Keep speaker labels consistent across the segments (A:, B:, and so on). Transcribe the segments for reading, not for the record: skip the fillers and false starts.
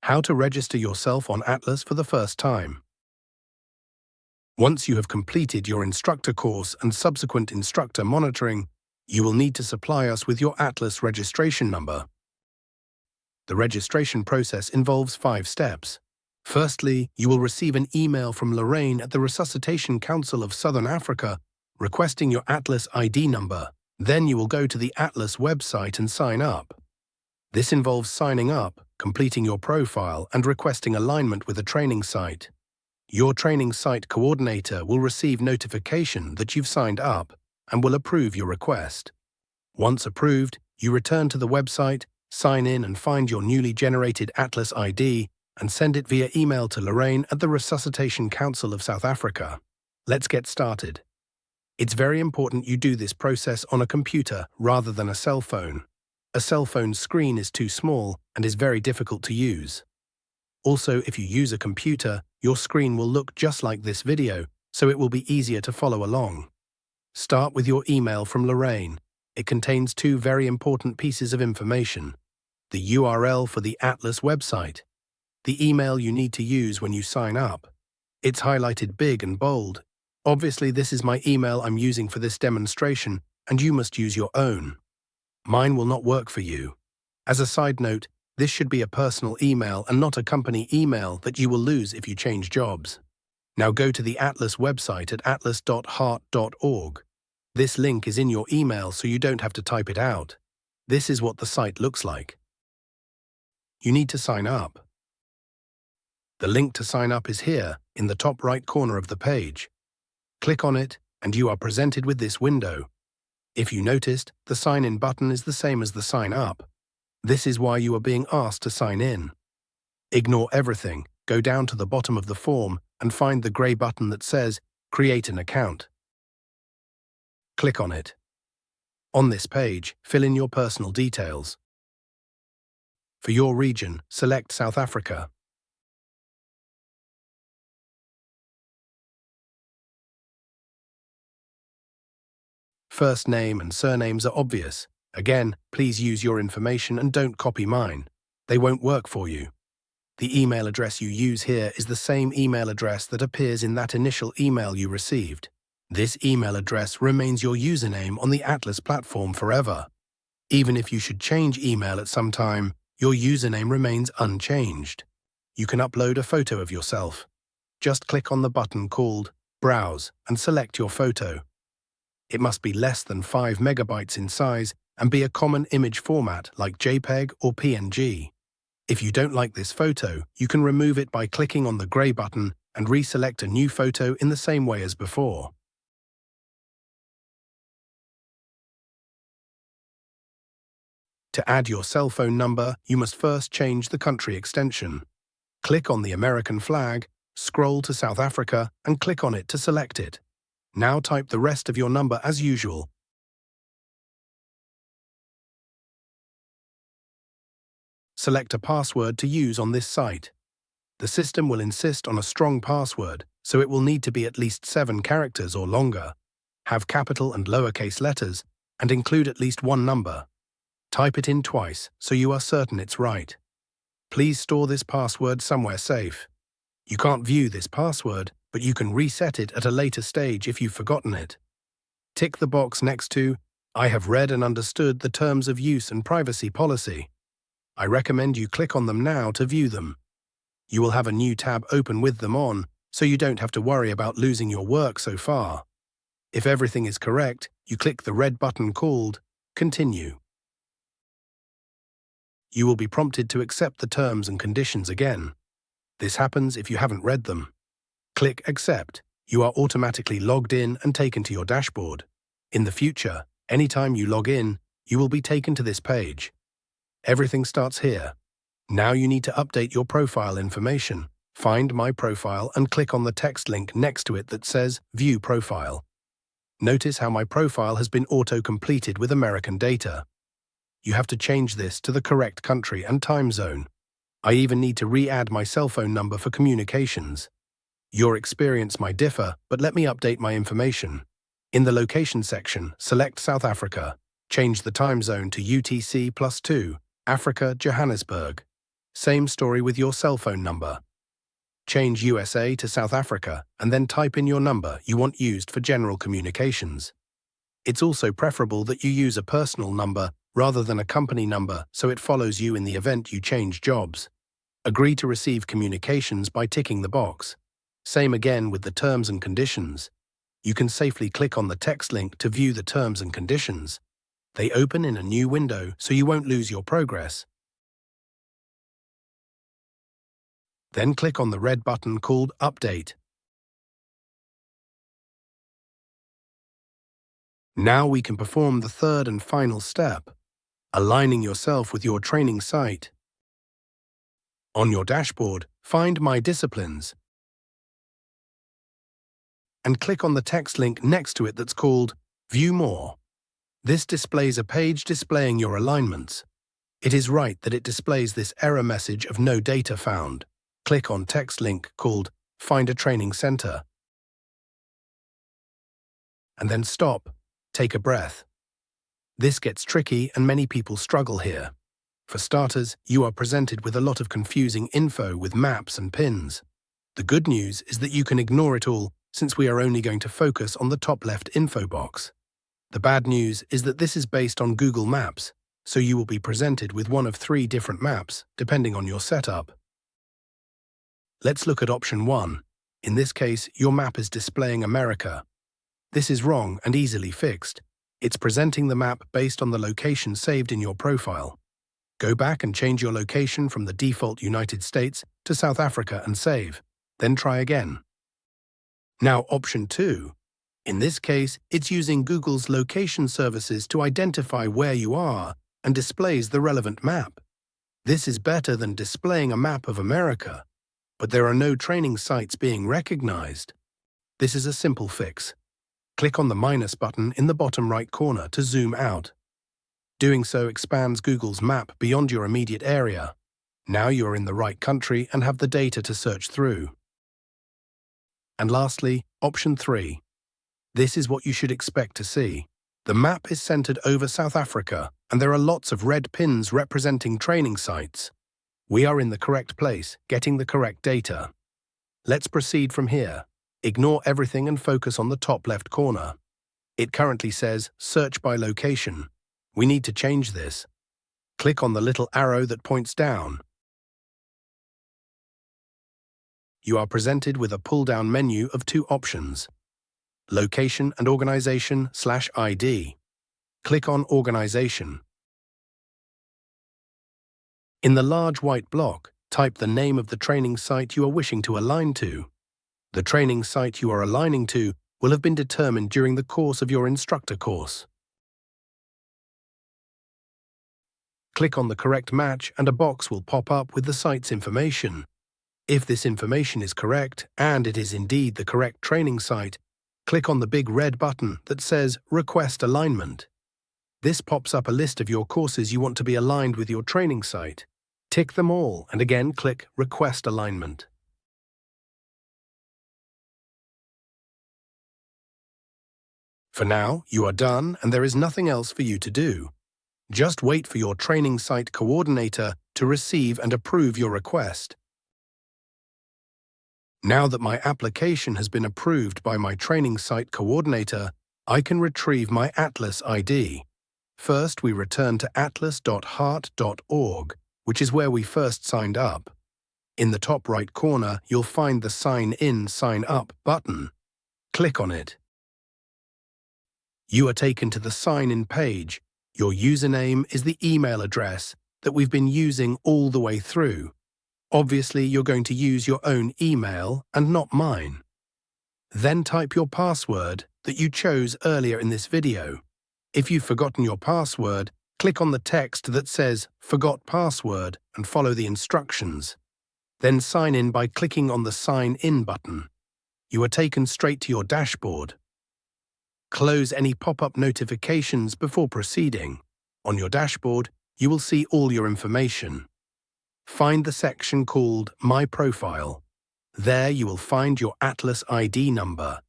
A: How to register yourself on Atlas for the first time. Once you have completed your instructor course and subsequent instructor monitoring, you will need to supply us with your Atlas registration number. The registration process involves 5 steps. Firstly, you will receive an email from Lorraine at the Resuscitation Council of Southern Africa requesting your Atlas ID number. Then you will go to the Atlas website and sign up. This involves signing up, completing your profile, and requesting alignment with a training site. Your training site coordinator will receive notification that you've signed up and will approve your request. Once approved, you return to the website, sign in and find your newly generated Atlas ID and send it via email to Lorraine at the Resuscitation Council of South Africa. Let's get started. It's very important you do this process on a computer rather than a cell phone. A cell phone screen is too small and is very difficult to use. Also, if you use a computer, your screen will look just like this video, so it will be easier to follow along. Start with your email from Lorraine. It contains 2 very important pieces of information: the URL for the Atlas website, the email you need to use when you sign up. It's highlighted big and bold. Obviously, this is my email I'm using for this demonstration, and you must use your own. Mine will not work for you. As a side note, this should be a personal email and not a company email that you will lose if you change jobs. Now go to the Atlas website at atlas.heart.org. This link is in your email so you don't have to type it out. This is what the site looks like. You need to sign up. The link to sign up is here, in the top right corner of the page. Click on it, and you are presented with this window. If you noticed, the sign-in button is the same as the sign-up. This is why you are being asked to sign in. Ignore everything, go down to the bottom of the form and find the grey button that says Create an account. Click on it. On this page, fill in your personal details. For your region, select South Africa. First name and surnames are obvious. Again, please use your information and don't copy mine. They won't work for you. The email address you use here is the same email address that appears in that initial email you received. This email address remains your username on the Atlas platform forever. Even if you should change email at some time, your username remains unchanged. You can upload a photo of yourself. Just click on the button called Browse and select your photo. It must be less than 5 megabytes in size and be a common image format like JPEG or PNG. If you don't like this photo, you can remove it by clicking on the grey button and reselect a new photo in the same way as before. To add your cell phone number, you must first change the country extension. Click on the American flag, scroll to South Africa, and click on it to select it. Now type the rest of your number as usual. Select a password to use on this site. The system will insist on a strong password, so it will need to be at least 7 characters or longer. Have capital and lowercase letters, and include at least 1 number. Type it in twice so you are certain it's right. Please store this password somewhere safe. You can't view this password, but you can reset it at a later stage if you've forgotten it. Tick the box next to I have read and understood the terms of use and privacy policy. I recommend you click on them now to view them. You will have a new tab open with them on, so you don't have to worry about losing your work so far. If everything is correct, you click the red button called Continue. You will be prompted to accept the terms and conditions again. This happens if you haven't read them. Click Accept. You are automatically logged in and taken to your dashboard. In the future, anytime you log in, you will be taken to this page. Everything starts here. Now you need to update your profile information. Find My Profile and click on the text link next to it that says View Profile. Notice how my profile has been auto-completed with American data. You have to change this to the correct country and time zone. I even need to re-add my cell phone number for communications. Your experience might differ, but let me update my information. In the Location section, select South Africa. Change the time zone to UTC+2, Africa, Johannesburg. Same story with your cell phone number. Change USA to South Africa and then type in your number you want used for general communications. It's also preferable that you use a personal number rather than a company number so it follows you in the event you change jobs. Agree to receive communications by ticking the box. Same again with the terms and conditions. You can safely click on the text link to view the terms and conditions. They open in a new window so you won't lose your progress. Then click on the red button called Update. Now we can perform the third and final step, aligning yourself with your training site. On your dashboard, find My Disciplines and click on the text link next to it that's called View More. This displays a page displaying your alignments. It is right that it displays this error message of no data found. Click on text link called Find a Training Center. And then stop. Take a breath. This gets tricky and many people struggle here. For starters, you are presented with a lot of confusing info with maps and pins. The good news is that you can ignore it all since we are only going to focus on the top left info box. The bad news is that this is based on Google Maps, so you will be presented with one of 3 different maps depending on your setup. Let's look at option 1. In this case, your map is displaying America. This is wrong and easily fixed. It's presenting the map based on the location saved in your profile. Go back and change your location from the default United States to South Africa and save. Then try again. Now option 2. In this case, it's using Google's location services to identify where you are and displays the relevant map. This is better than displaying a map of America, but there are no training sites being recognized. This is a simple fix. Click on the minus button in the bottom right corner to zoom out. Doing so expands Google's map beyond your immediate area. Now you're in the right country and have the data to search through. And lastly, option 3. This is what you should expect to see. The map is centered over South Africa, and there are lots of red pins representing training sites. We are in the correct place, getting the correct data. Let's proceed from here. Ignore everything and focus on the top left corner. It currently says Search by Location. We need to change this. Click on the little arrow that points down. You are presented with a pull-down menu of 2 options: Location and Organization/ID. Click on Organization. In the large white block, type the name of the training site you are wishing to align to. The training site you are aligning to will have been determined during the course of your instructor course. Click on the correct match and a box will pop up with the site's information. If this information is correct, and it is indeed the correct training site, click on the big red button that says Request Alignment. This pops up a list of your courses you want to be aligned with your training site. Tick them all and again click Request Alignment. For now, you are done and there is nothing else for you to do. Just wait for your training site coordinator to receive and approve your request. Now that my application has been approved by my training site coordinator, I can retrieve my Atlas ID. First, we return to atlas.heart.org, which is where we first signed up. In the top right corner, you'll find the Sign In, Sign Up button. Click on it. You are taken to the Sign In page. Your username is the email address that we've been using all the way through. Obviously, you're going to use your own email and not mine. Then type your password that you chose earlier in this video. If you've forgotten your password, click on the text that says Forgot Password and follow the instructions. Then sign in by clicking on the Sign In button. You are taken straight to your dashboard. Close any pop-up notifications before proceeding. On your dashboard, you will see all your information. Find the section called My Profile. There you will find your Atlas ID number.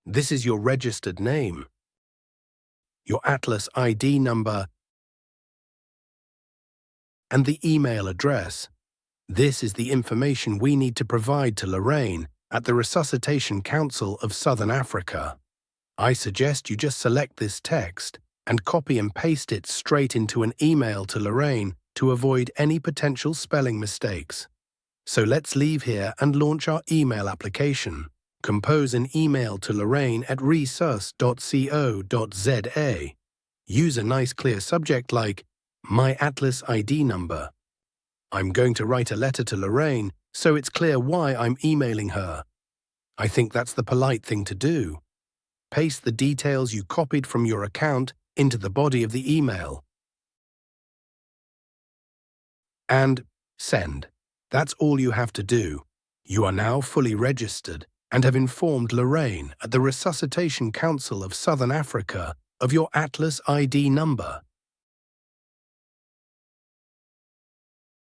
A: This is your registered name. Your Atlas ID number and the email address. This is the information we need to provide to Lorraine at the Resuscitation Council of Southern Africa. I suggest you just select this text and copy and paste it straight into an email to Lorraine to avoid any potential spelling mistakes. So let's leave here and launch our email application. Compose an email to Lorraine at resus.co.za. Use a nice clear subject like, "My Atlas ID number." I'm going to write a letter to Lorraine so it's clear why I'm emailing her. I think that's the polite thing to do. Paste the details you copied from your account into the body of the email. And send. That's all you have to do. You are now fully registered and have informed Lorraine at the Resuscitation Council of Southern Africa of your Atlas ID number.